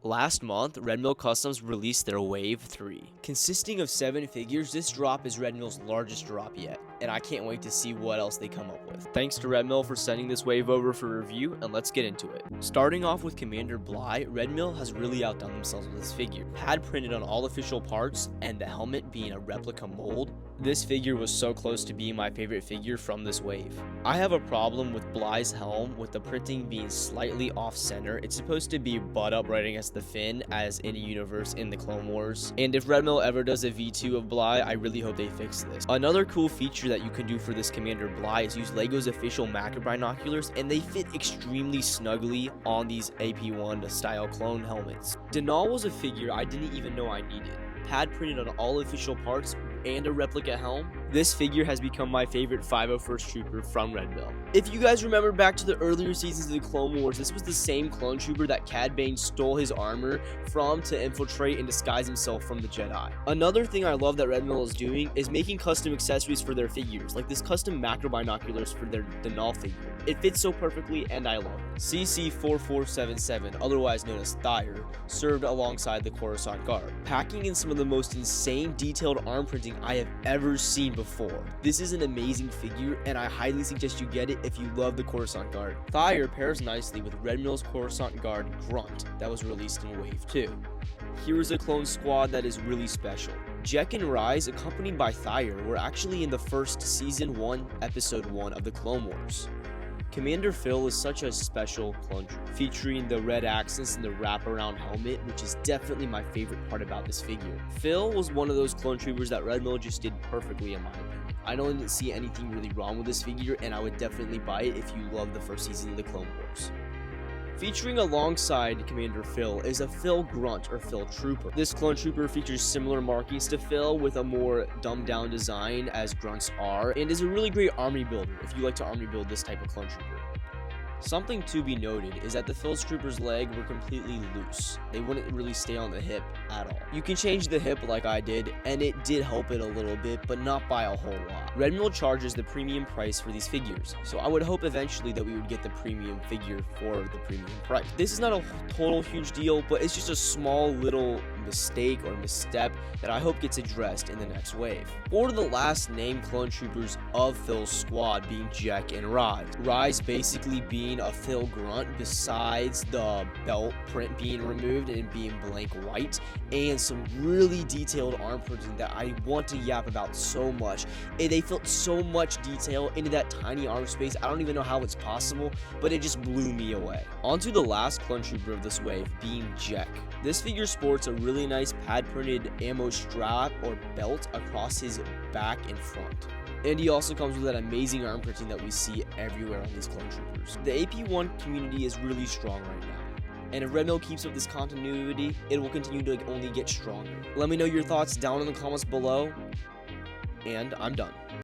Last month, Redmill Customs released their Wave 3. Consisting of 7 figures, this drop is Redmill's largest drop yet, and I can't wait to see what else they come up with. Thanks to Redmill for sending this wave over for review, and let's get into it. Starting off with Commander Bly, Redmill has really outdone themselves with this figure. Pad printed on all official parts, and the helmet being a replica mold, this figure was so close to being my favorite figure from this wave. I have a problem with Bly's helm with the printing being slightly off-center. It's supposed to be butt up right against the fin as in a universe in the Clone Wars. And if Redmill ever does a V2 of Bly, I really hope they fix this. Another cool feature that you can do for this Commander Bly is use LEGO's official macro binoculars, and they fit extremely snugly on these AP1 style clone helmets. Denal was a figure I didn't even know I needed. Pad printed on all official parts and a replica helm. This figure has become my favorite 501st Trooper from Redmill. If you guys remember back to the earlier seasons of the Clone Wars, this was the same clone trooper that Cad Bane stole his armor from to infiltrate and disguise himself from the Jedi. Another thing I love that Redmill is doing is making custom accessories for their figures, like this custom macro binoculars for their Denal figure. It fits so perfectly and I love it. CC4477, otherwise known as Thyre, served alongside the Coruscant Guard, packing in some of the most insane detailed arm printing I have ever seen before. This is an amazing figure, and I highly suggest you get it if you love the Coruscant Guard. Thyre pairs nicely with Redmill's Coruscant Guard Grunt that was released in Wave 2. Here is a clone squad that is really special. Jek and Rise, accompanied by Thyre, were actually in the first Season 1, Episode 1 of the Clone Wars. Commander Phil is such a special clone trooper, featuring the red accents and the wraparound helmet, which is definitely my favorite part about this figure. Phil was one of those clone troopers that Redmill just did perfectly in my opinion. I didn't see anything really wrong with this figure, and I would definitely buy it if you love the first season of the Clone Wars. Featuring alongside Commander Phil is a Phil Grunt or Phil Trooper. This clone trooper features similar markings to Phil with a more dumbed down design as Grunts are, and is a really great army builder if you like to army build this type of clone trooper. Something to be noted is that the Phil Trooper's leg were completely loose. They wouldn't really stay on the hip at all. You can change the hip like I did, and it did help it a little bit, but not by a whole lot. Redmill charges the premium price for these figures, so I would hope eventually that we would get the premium figure for the premium price. This is not a total huge deal, but it's just a small little mistake or misstep that I hope gets addressed in the next wave. For the last named clone troopers of Phil's squad being Jek and Rise. Rise basically being a Phil Grunt besides the belt print being removed and being blank white, and some really detailed arm printing that I want to yap about so much. And they felt so much detail into that tiny arm space. I don't even know how it's possible, but it just blew me away. On to the last clone trooper of this wave being Jek. This figure sports a really nice pad printed ammo strap or belt across his back and front. And he also comes with that amazing arm printing that we see everywhere on these clone troopers. The AP1 community is really strong right now, and if Redmill keeps up this continuity, it will continue to only get stronger. Let me know your thoughts down in the comments below, and I'm done.